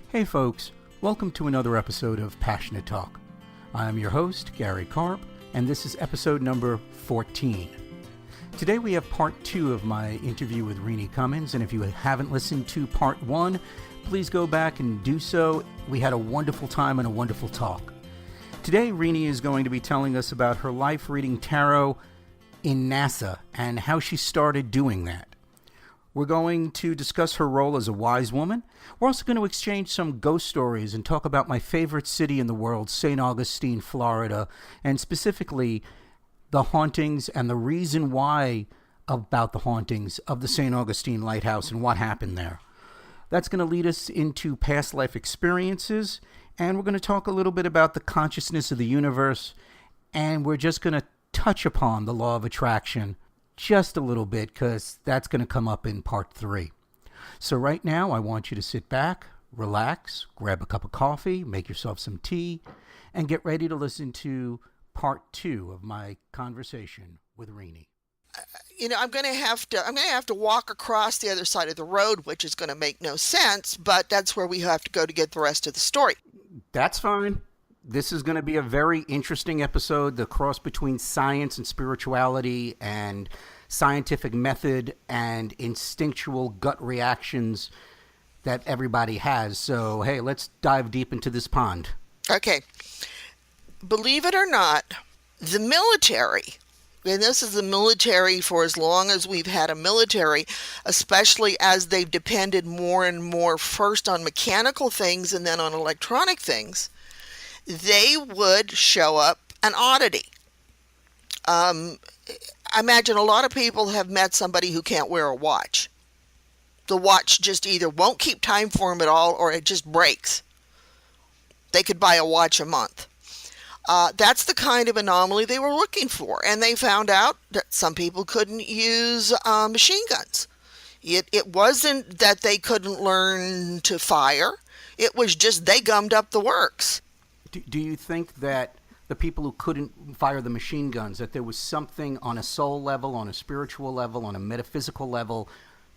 Hey folks, welcome to another episode of Passionate Talk. I'm your host, Gary Karp, and this is episode number 14. Today we have part 2 of my interview with Reenee Cummins, and if you haven't listened to part 1, please go back and do so. We had a wonderful time and a wonderful talk. Today Reenee is going to be telling us about her life reading tarot in NASA and how she started doing that. We're going to discuss her role as a wise woman. We're also going to exchange some ghost stories and talk about my favorite city in the world, St. Augustine, Florida, and specifically the hauntings and the reason why about the hauntings of the St. Augustine Lighthouse and what happened there. That's going to lead us into past life experiences, and we're going to talk a little bit about the consciousness of the universe, and we're just going to touch upon the law of attraction just a little bit, because that's going to come up in part 3. So right now, I want you to sit back, relax, grab a cup of coffee, make yourself some tea, and get ready to listen to part 2 of my conversation with Reenee. I'm going to have to walk across the other side of the road, which is going to make no sense, but that's where we have to go to get the rest of the story. That's fine. This is going to be a very interesting episode, the cross between science and spirituality and scientific method and instinctual gut reactions that everybody has. So, hey, let's dive deep into this pond. Okay. Believe it or not, the military, and this is the military for as long as we've had a military, especially as they've depended more and more first on mechanical things and then on electronic things, they would show up an oddity. I imagine a lot of people have met somebody who can't wear a watch. The watch just either won't keep time for them at all, or it just breaks. They could buy a watch a month. That's the kind of anomaly they were looking for, and they found out that some people couldn't use machine guns. It wasn't that they couldn't learn to fire. It was just they gummed up the works. Do you think that the people who couldn't fire the machine guns, that there was something on a soul level, on a spiritual level, on a metaphysical level,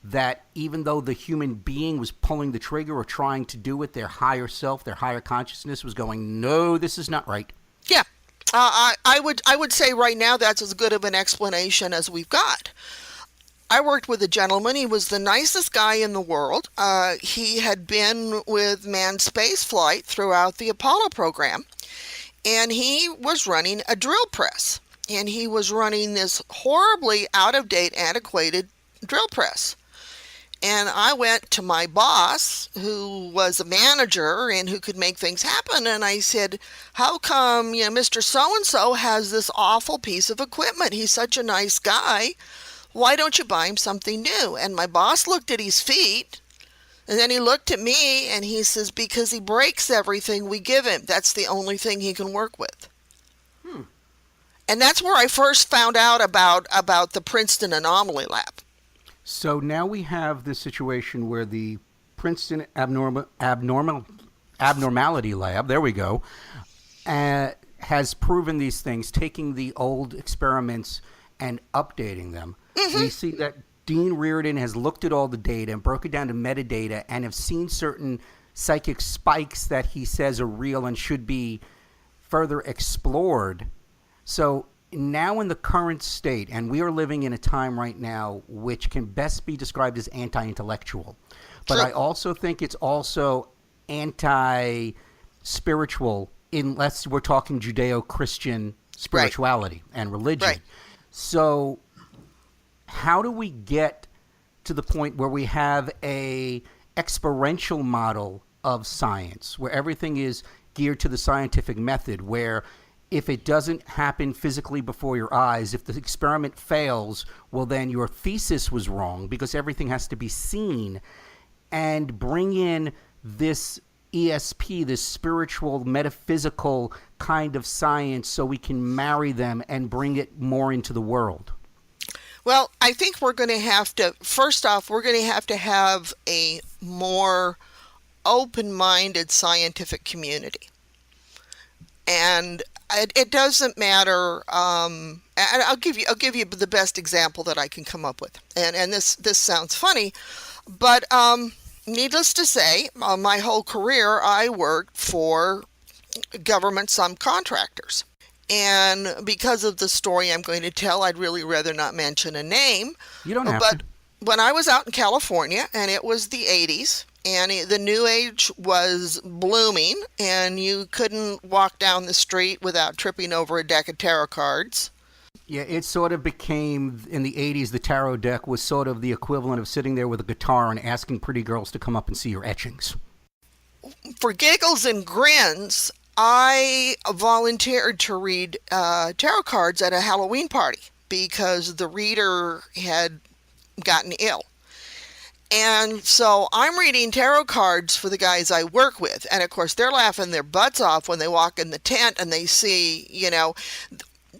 that even though the human being was pulling the trigger or trying to do it, their higher self, their higher consciousness was going, no, this is not right? Yeah, I would say right now that's as good of an explanation as we've got. I worked with a gentleman. He was the nicest guy in the world. He had been with manned space flight throughout the Apollo program, and he was running a drill press, and he was running this horribly out-of-date, antiquated drill press. And I went to my boss, who was a manager and who could make things happen, and I said, how come, Mr. So-and-so has this awful piece of equipment? He's such a nice guy. Why don't you buy him something new? And my boss looked at his feet, and then he looked at me, and he says, because he breaks everything we give him. That's the only thing he can work with. And that's where I first found out about the Princeton Anomaly Lab. So now we have this situation where the Princeton Abnormality Lab, there we go, has proven these things, taking the old experiments and updating them. Mm-hmm. We see that Dean Reardon has looked at all the data and broke it down to metadata and have seen certain psychic spikes that he says are real and should be further explored. So now in the current state, and we are living in a time right now which can best be described as anti-intellectual, but I also think it's also anti-spiritual, unless we're talking Judeo-Christian spirituality and religion. Right. So how do we get to the point where we have a experiential model of science, where everything is geared to the scientific method, where if it doesn't happen physically before your eyes, if the experiment fails, well, then your thesis was wrong because everything has to be seen, and bring in this ESP, this spiritual, metaphysical kind of science, so we can marry them and bring it more into the world? Well, I think we're going to have to, first off, we're going to have a more open-minded scientific community. And it doesn't matter, and I'll give you the best example that I can come up with. And this sounds funny, but Needless to say, my whole career I worked for government subcontractors. And because of the story I'm going to tell, I'd really rather not mention a name. You don't have to. But when I was out in California, and it was the 80s, and the new age was blooming, and you couldn't walk down the street without tripping over a deck of tarot cards. Yeah, it sort of became, in the 80s, the tarot deck was sort of the equivalent of sitting there with a guitar and asking pretty girls to come up and see your etchings. For giggles and grins, I volunteered to read tarot cards at a Halloween party because the reader had gotten ill. And so I'm reading tarot cards for the guys I work with. And of course, they're laughing their butts off when they walk in the tent and they see,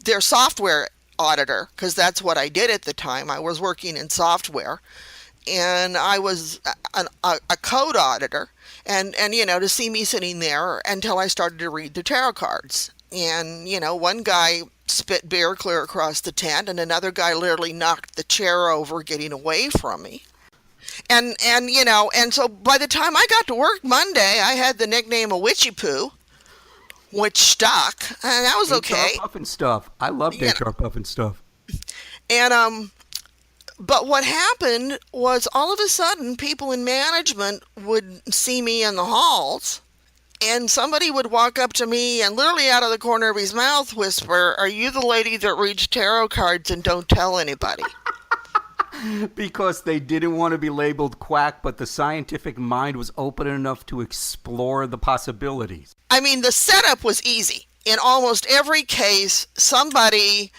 their software auditor, because that's what I did at the time. I was working in software, and I was a code auditor. And to see me sitting there until I started to read the tarot cards. And, one guy spit beer clear across the tent, and another guy literally knocked the chair over getting away from me. And so by the time I got to work Monday, I had the nickname of Witchy Poo, which stuck, and that was okay. HR Puffin stuff. I loved HR Puffin stuff. And but what happened was all of a sudden people in management would see me in the halls, and somebody would walk up to me and literally out of the corner of his mouth whisper, "Are you the lady that reads tarot cards and don't tell anybody?" Because they didn't want to be labeled quack, but the scientific mind was open enough to explore the possibilities. I mean, the setup was easy. In almost every case, somebody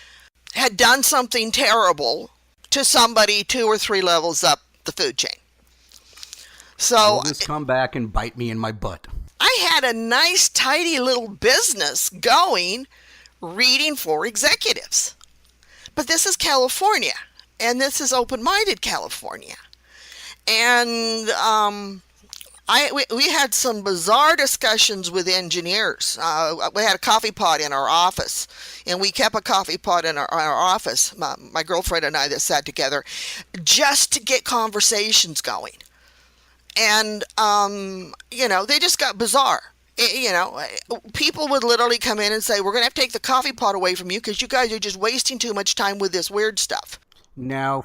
had done something terrible to somebody 2 or 3 levels up the food chain. So will this come back and bite me in my butt? I had a nice, tidy little business going, reading for executives. But this is California, and this is open-minded California. And we had some bizarre discussions with engineers. We had a coffee pot in our office, and we kept a coffee pot in our office, my girlfriend and I that sat together, just to get conversations going. And, they just got bizarre. People would literally come in and say, "We're going to have to take the coffee pot away from you because you guys are just wasting too much time with this weird stuff." Now,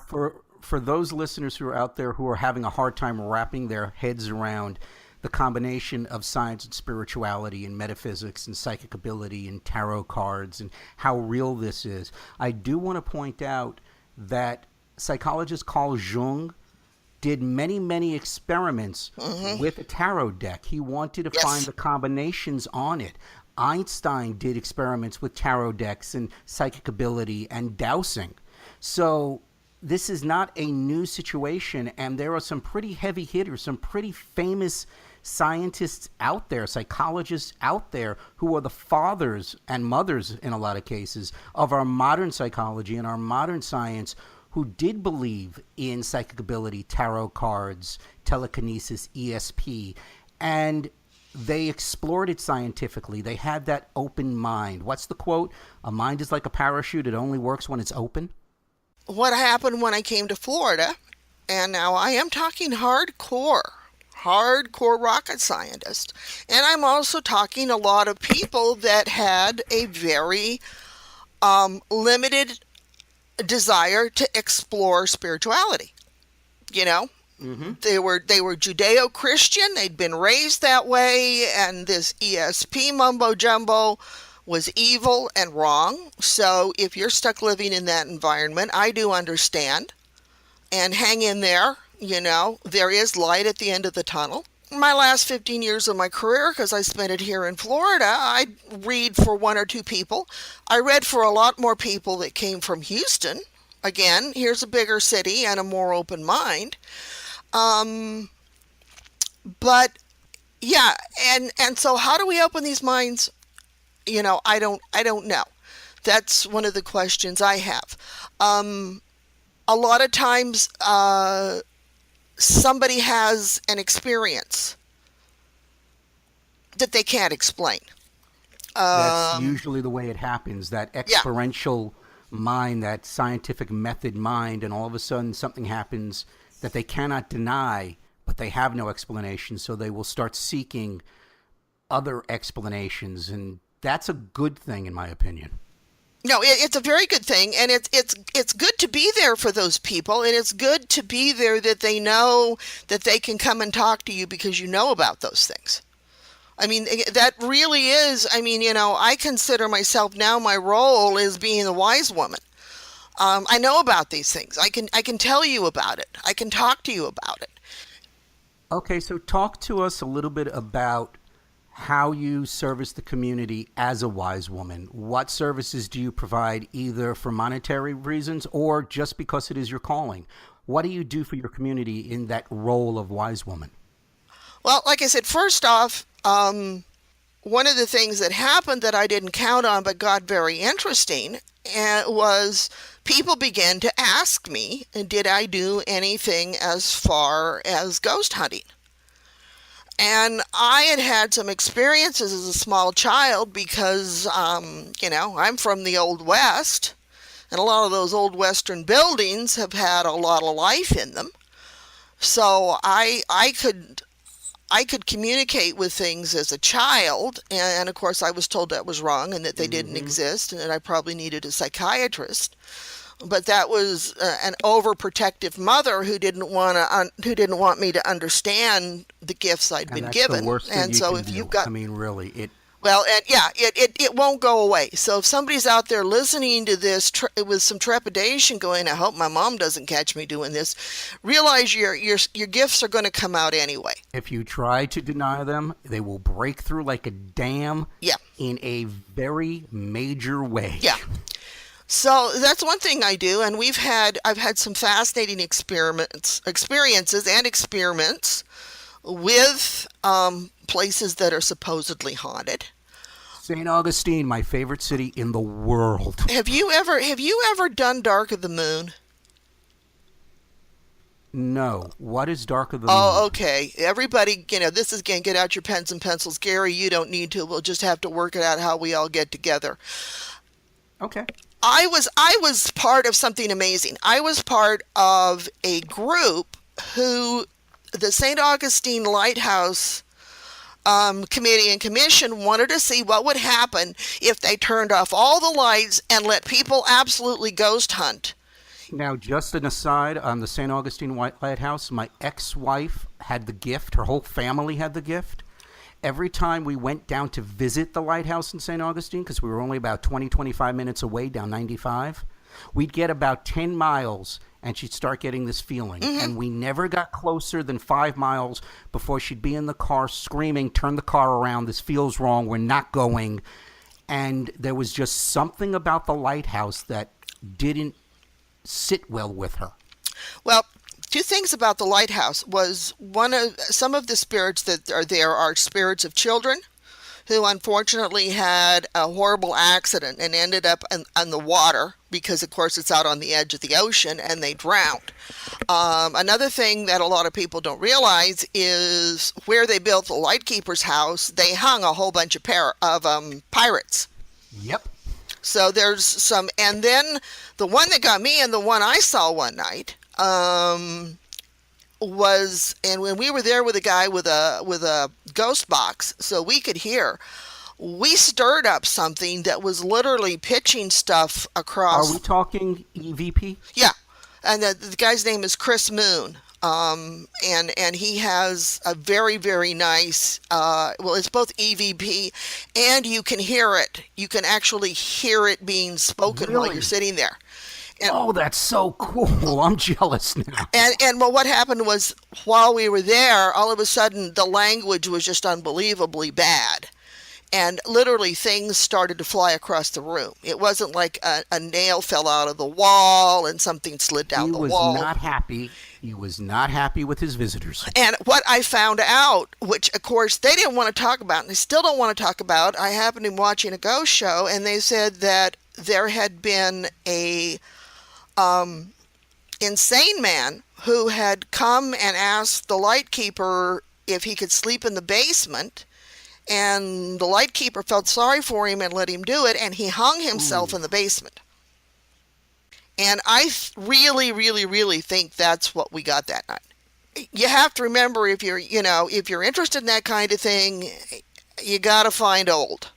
for those listeners who are out there who are having a hard time wrapping their heads around the combination of science and spirituality and metaphysics and psychic ability and tarot cards and how real this is, I do want to point out that psychologist Carl Jung did many, many experiments with a tarot deck. He wanted to find the combinations on it. Einstein did experiments with tarot decks and psychic ability and dowsing. So this is not a new situation, and there are some pretty heavy hitters, some pretty famous scientists out there, psychologists out there, who are the fathers and mothers, in a lot of cases, of our modern psychology and our modern science, who did believe in psychic ability, tarot cards, telekinesis, ESP, and they explored it scientifically. They had that open mind. What's the quote? "A mind is like a parachute. It only works when it's open." What happened when I came to Florida, and now I am talking hardcore rocket scientist, and I'm also talking a lot of people that had a very limited desire to explore spirituality. They were Judeo-Christian. They'd been raised that way, and this ESP mumbo jumbo was evil and wrong. So if you're stuck living in that environment, I do understand. And hang in there. There is light at the end of the tunnel. My last 15 years of my career, because I spent it here in Florida, I read for 1 or 2 people. I read for a lot more people that came from Houston. Again, here's a bigger city and a more open mind. But yeah, and so how do we open these minds? I don't know. That's one of the questions I have. A lot of times, somebody has an experience that they can't explain. That's usually the way it happens, that experiential mind, that scientific method mind, and all of a sudden something happens that they cannot deny, but but they have no explanation, so they will start seeking other explanations, and that's a good thing in my opinion. No, it's a very good thing, and it's good to be there for those people, and it's good to be there that they know that they can come and talk to you because you know about those things. I mean, that really is, I mean, I consider myself now, my role is being a wise woman. I know about these things. I can tell you about it. I can talk to you about it. Okay, so talk to us a little bit about how you service the community as a wise woman. What services do you provide, either for monetary reasons or just because it is your calling? What do you do for your community in that role of wise woman? Well, like I said, first off, one of the things that happened that I didn't count on but got very interesting was people began to ask me, did I do anything as far as ghost hunting? And I had had some experiences as a small child because, I'm from the Old West, and a lot of those old Western buildings have had a lot of life in them. So I could communicate with things as a child, and of course I was told that was wrong and that they didn't exist, and that I probably needed a psychiatrist. But that was an overprotective mother who didn't want me to understand the gifts I'd been given. That's the worst thing and you so can if do. you've got, I mean, really, it won't go away. So if somebody's out there listening to this with some trepidation, going, I hope my mom doesn't catch me doing this, realize your gifts are going to come out anyway. if you try to deny them, they will break through like a dam. Yeah. In a very major way. Yeah. So that's one thing I do, and I've had some fascinating experiences with places that are supposedly haunted. St. Augustine, my favorite city in the world. Have you ever done Dark of the Moon? No. What is Dark of the Moon? Oh, okay. Everybody, this is, again, get out your pens and pencils. Gary, you don't need to. We'll just have to work it out how we all get together. Okay. I was part of something amazing. I was part of a group who the St. Augustine Lighthouse Committee and Commission wanted to see what would happen if they turned off all the lights and let people absolutely ghost hunt. Now, just an aside on the St. Augustine Lighthouse, my ex-wife had the gift. Her whole family had the gift. Every time we went down to visit the lighthouse in St. Augustine, because we were only about 25 minutes away down 95, we'd get about 10 miles and she'd start getting this feeling. And we never got closer than 5 miles before she'd be in the car screaming, turn the car around, this feels wrong, we're not going. And there was just something about the lighthouse that didn't sit well with her. Well, two things about the lighthouse was some of the spirits that are there are spirits of children who unfortunately had a horrible accident and ended up in the water because, of course, it's out on the edge of the ocean, and they drowned. Another thing that a lot of people don't realize is where they built the lightkeeper's house, they hung a whole bunch of pirates. Yep. So there's some, and then the one that got me and the one I saw one night, was, and when we were there with a guy with a ghost box so we could hear, we stirred up something that was literally pitching stuff across. Are we talking EVP? Yeah, and the guy's name is Chris Moon. And he has a very, very nice, it's both EVP and you can hear it. You can actually hear it being spoken while you're sitting there. And, that's so cool. I'm jealous now. And what happened was, while we were there, all of a sudden the language was just unbelievably bad. And literally things started to fly across the room. It wasn't like a nail fell out of the wall and something slid down the wall. He was not happy. He was not happy with his visitors. And what I found out, which of course they didn't want to talk about, and they still don't want to talk about, I happened to be watching a ghost show, and they said that there had been a insane man who had come and asked the lightkeeper if he could sleep in the basement, and the lightkeeper felt sorry for him and let him do it, and he hung himself in the basement. And I really, really, really think that's what we got that night. you have to remember, if you're interested in that kind of thing, you got to find old.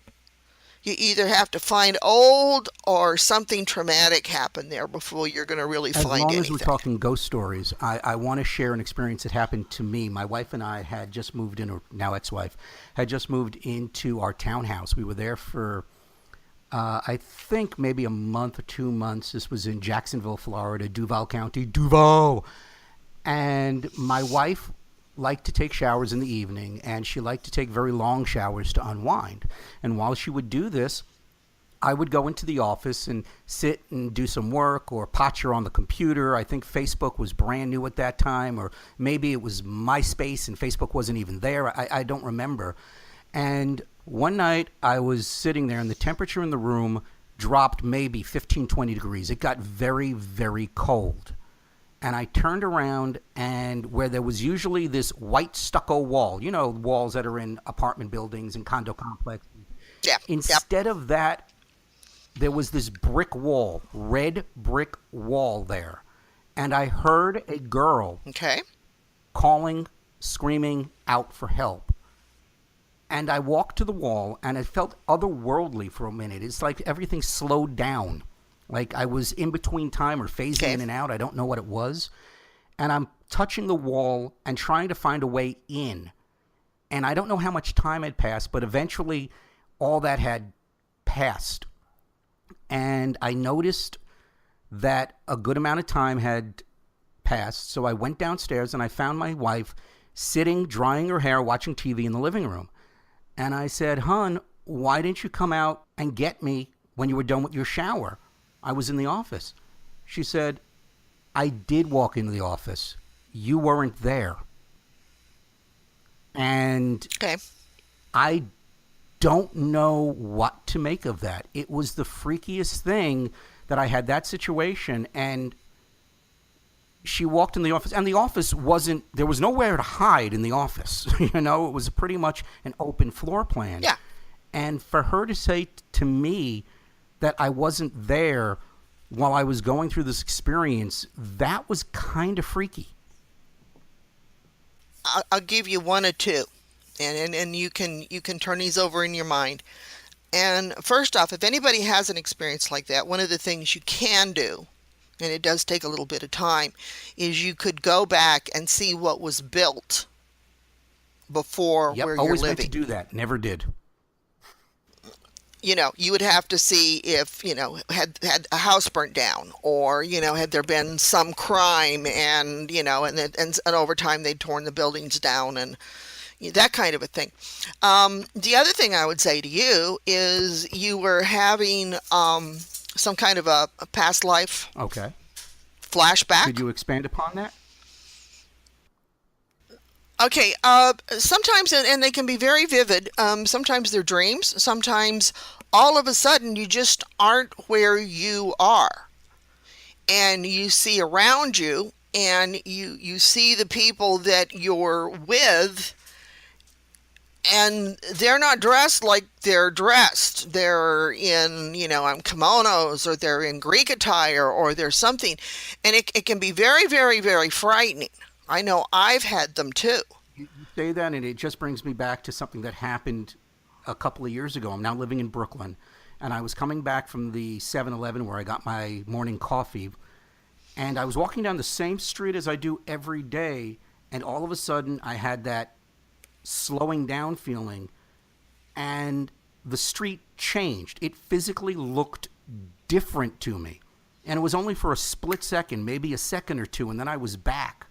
You either have to find old or something traumatic happened there before you're going to really As find long as we're anything. talking ghost stories, I want to share an experience that happened to me. My wife and I had just moved in, or now ex-wife, had just moved into our townhouse. We were there for, I think, maybe a month or 2 months. This was in Jacksonville, Florida, Duval County, Duval. And my wife liked to take showers in the evening, and she liked to take very long showers to unwind. And while she would do this, I would go into the office and sit and do some work or potcher on the computer. I think Facebook was brand new at that time, or maybe it was MySpace and Facebook wasn't even there. I don't remember. And one night I was sitting there and the temperature in the room dropped maybe 15, 20 degrees. It got very, very cold. And I turned around, and where there was usually this white stucco wall, walls that are in apartment buildings and condo complexes, Yeah. Yep. instead of that, there was this brick wall, red brick wall there. And I heard a girl Okay. calling, screaming out for help. And I walked to the wall, and it felt otherworldly for a minute. It's like everything slowed down. Like I was in between time or phasing Okay. in and out. I don't know what it was. And I'm touching the wall and trying to find a way in. And I don't know how much time had passed, but eventually all that had passed. And I noticed that a good amount of time had passed. So I went downstairs and I found my wife sitting, drying her hair, watching TV in the living room. And I said, "Hun, why didn't you come out and get me when you were done with your shower? I was in the office." She said, "I did walk into the office. You weren't there." And Okay. I don't know what to make of that. It was the freakiest thing that I had that situation, and she walked in the office, and the office wasn't, there was nowhere to hide in the office. It was pretty much an open floor plan. Yeah. And for her to say to me that I wasn't there while I was going through this experience, that was kind of freaky. I'll give you one or two, and you can turn these over in your mind. And first off, if anybody has an experience like that, one of the things you can do, and it does take a little bit of time, is you could go back and see what was built before Yep, where you're always meant to living. do that. Never did. You would have to see if, had a house burnt down, or, had there been some crime, and, and over time they'd torn the buildings down, and that kind of a thing. The other thing I would say to you is you were having some kind of a past life Okay. flashback. Could you expand upon that? Okay, sometimes, and they can be very vivid. Sometimes they're dreams. Sometimes all of a sudden you just aren't where you are. And you see around you, and you see the people that you're with, and they're not dressed like they're dressed. They're in, kimonos, or they're in Greek attire, or there's something. And it can be very, very, very frightening. I know I've had them too. You say that, and it just brings me back to something that happened a couple of years ago. I'm now living in Brooklyn, and I was coming back from the 7-Eleven where I got my morning coffee, and I was walking down the same street as I do every day, and all of a sudden I had that slowing down feeling, and the street changed. It physically looked different to me, and it was only for a split second, maybe a second or two, and then I was back.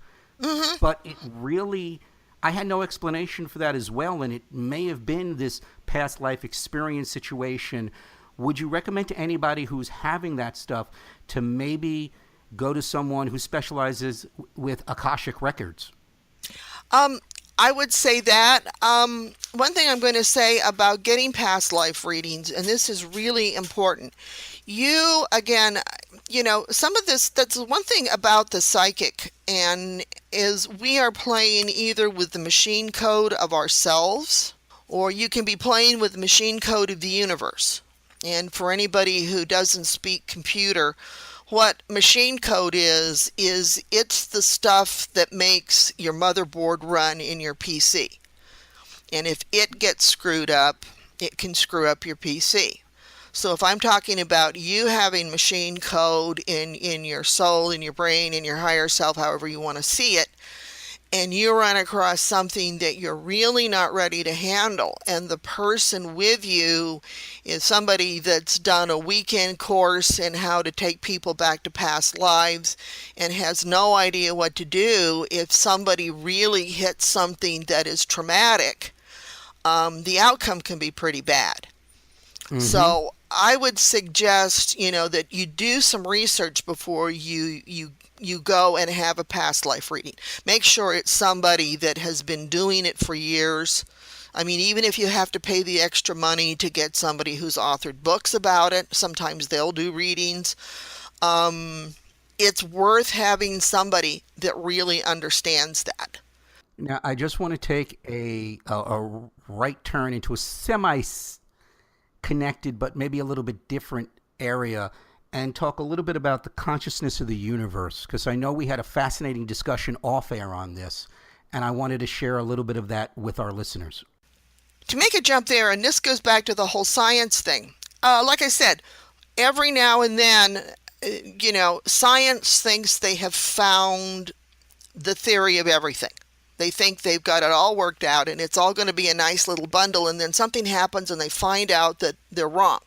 But it really, I had no explanation for that as well, and it may have been this past life experience situation. Would you recommend to anybody who's having that stuff to maybe go to someone who specializes with Akashic records? I would say that. One thing I'm going to say about getting past life readings, and this is really important. You, again, some of this, that's one thing about the psychic, and is we are playing either with the machine code of ourselves, or you can be playing with the machine code of the universe. And for anybody who doesn't speak computer, What machine code is it's the stuff that makes your motherboard run in your PC. And if it gets screwed up, it can screw up your PC. So if I'm talking about you having machine code in your soul, in your brain, in your higher self, however you want to see it, and you run across something that you're really not ready to handle, and the person with you is somebody that's done a weekend course in how to take people back to past lives and has no idea what to do if somebody really hits something that is traumatic, the outcome can be pretty bad. Mm-hmm. So I would suggest, that you do some research before you go and have a past life reading. Make sure it's somebody that has been doing it for years. I mean, even if you have to pay the extra money to get somebody who's authored books about it, sometimes they'll do readings. It's worth having somebody that really understands that. Now, I just want to take a right turn into a semi-connected but maybe a little bit different area and talk a little bit about the consciousness of the universe, because I know we had a fascinating discussion off air on this, and I wanted to share a little bit of that with our listeners. To make a jump there, and this goes back to the whole science thing, like I said, every now and then, science thinks they have found the theory of everything. They think they've got it all worked out and it's all going to be a nice little bundle, and then something happens and they find out that they're wrong.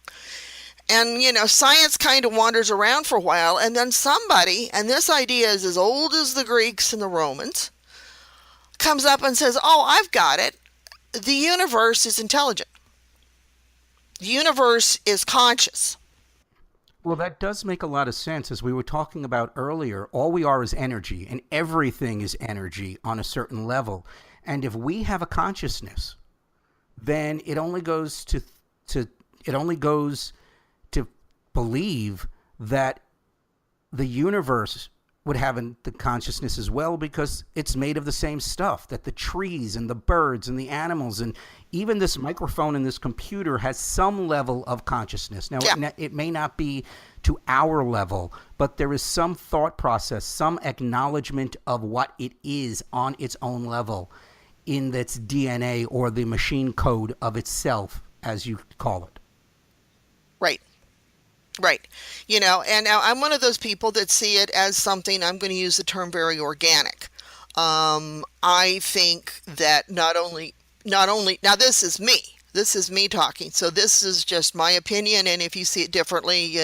And, science kind of wanders around for a while, and then somebody, and this idea is as old as the Greeks and the Romans, comes up and says, oh, I've got it. The universe is intelligent. The universe is conscious. Well, that does make a lot of sense. As we were talking about earlier, all we are is energy, and everything is energy on a certain level. And if we have a consciousness, then it only goes to believe that the universe would have the consciousness as well, because it's made of the same stuff, that the trees and the birds and the animals and even this microphone and this computer has some level of consciousness. Now, it may not be to our level, but there is some thought process, some acknowledgement of what it is on its own level in its DNA, or the machine code of itself, as you call it. Right. And now I'm one of those people that see it as something, I'm going to use the term very organic. I think that not only, now this is me talking, so this is just my opinion, and if you see it differently,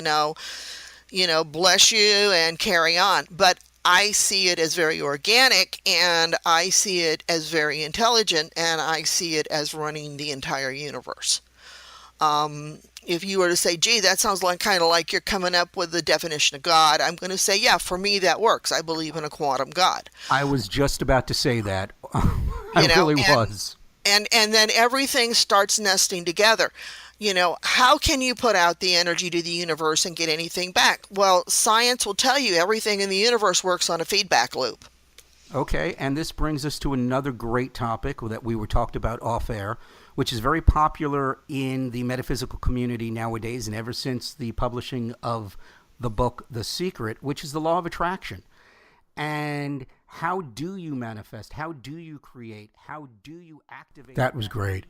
bless you and carry on. But I see it as very organic, and I see it as very intelligent, and I see it as running the entire universe. If you were to say, gee, that sounds kind of like you're coming up with the definition of God, I'm going to say, yeah, for me that works. I believe in a quantum God. I was just about to say that. Really was. And then everything starts nesting together. How can you put out the energy to the universe and get anything back? Well, science will tell you everything in the universe works on a feedback loop. Okay, and this brings us to another great topic that we were talked about off air, which is very popular in the metaphysical community nowadays, and ever since the publishing of the book The Secret, which is the law of attraction. And how do you manifest? How do you create? How do you activate? That was great.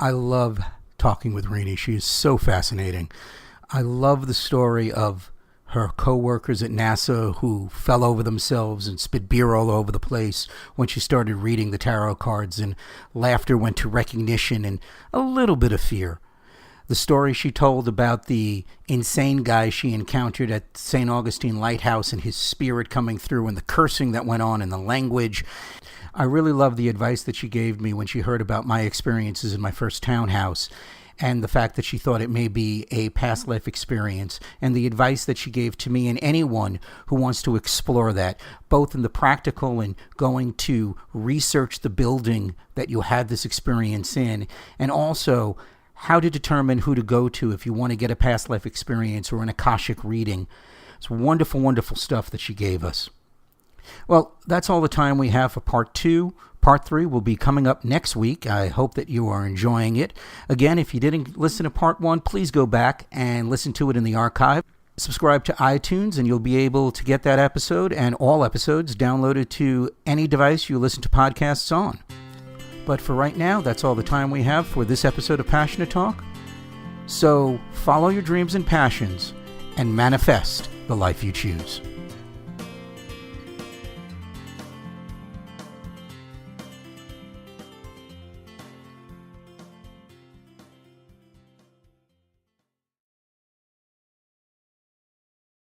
I love talking with Reenee. She is so fascinating. I love the story of her co-workers at NASA who fell over themselves and spit beer all over the place when she started reading the tarot cards, and laughter went to recognition and a little bit of fear. The story she told about the insane guy she encountered at St. Augustine Lighthouse and his spirit coming through, and the cursing that went on and the language. I really love the advice that she gave me when she heard about my experiences in my first townhouse, and the fact that she thought it may be a past life experience, and the advice that she gave to me and anyone who wants to explore that, both in the practical and going to research the building that you had this experience in, and also how to determine who to go to if you want to get a past life experience or an Akashic reading. It's wonderful, wonderful stuff that she gave us. Well, that's all the time we have for part 2. Part 3 will be coming up next week. I hope that you are enjoying it. Again, if you didn't listen to part 1, please go back and listen to it in the archive. Subscribe to iTunes and you'll be able to get that episode and all episodes downloaded to any device you listen to podcasts on. But for right now, that's all the time we have for this episode of Passionate Talk. So follow your dreams and passions and manifest the life you choose.